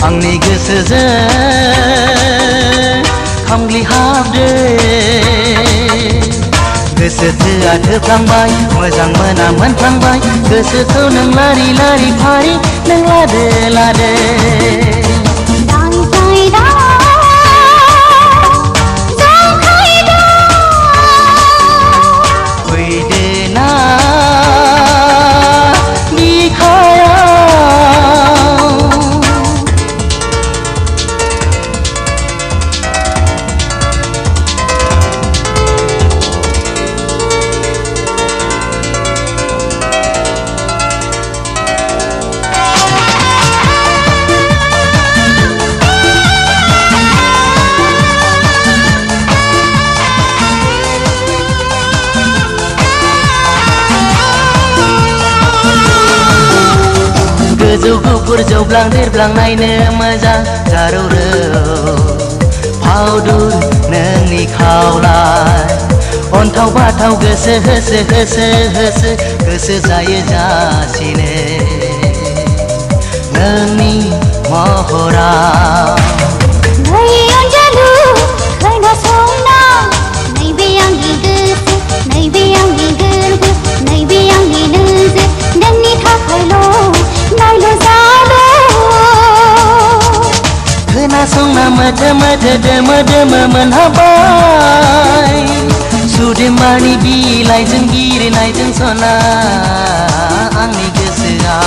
आंनि गोसोजों खामग्लि हाबदो गोसो थोआ थोफ्लांबाय मोजां मोना मोनफ्लांबाय गोसोखौ नों लारि लारि फारि नों लादो लादो गोजौ गुफुर जौब्लां देरब्लां नायनो मोजां जारौरौ फावदुर नोंनि खावलाय अन्थाव बाथाव गोसो होसो होसो होसो गोसो जायो जासिनो नोंनि महरा खोनासंना मोथो मोथो दोमो दोमो मोनहाबाय सुदेमानि बिलाइजों गिरिनायजों सना आंनि गोसोआ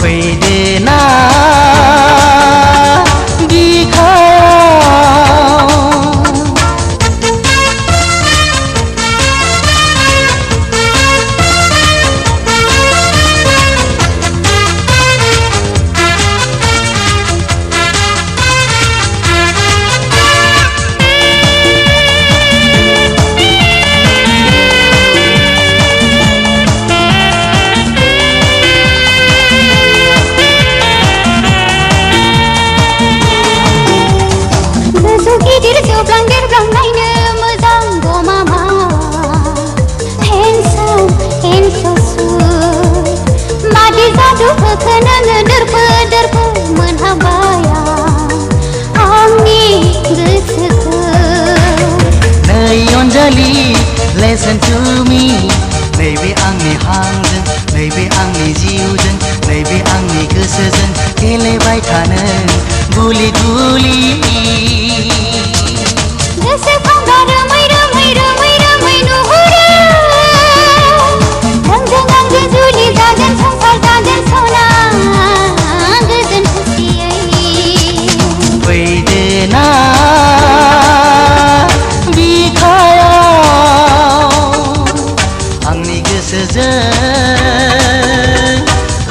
फैदो ना Listen to me नैबे आंनि हांजों नैबे आंनि जिउजों नैबे आंनि गोसोजों गेलेबाय थानो गुलि गुलि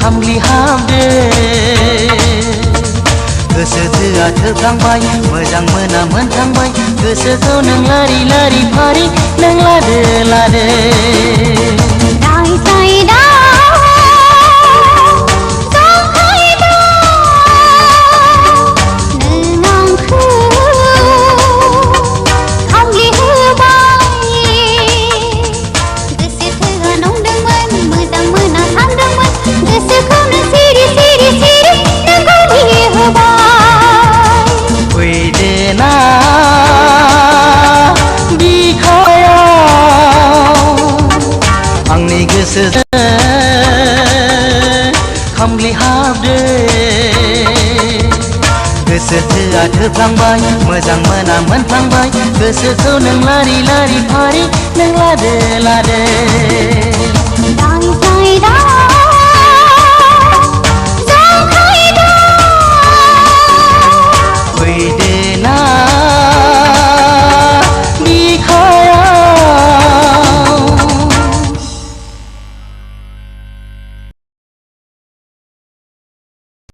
खामग्लि हाबदो गोसो थोआ थोफ्लांबाय मोजां मोना मोनफ्लांबाय गोसोखौ नों लारि लारि फारि नों लादो लादो खामग्लि हाबदो गोसो थोआ थोफ्लांबाय मोजां मोना मोनफ्लांबाय गोसोखौ नों लारि लारि फारि नों लादो लादो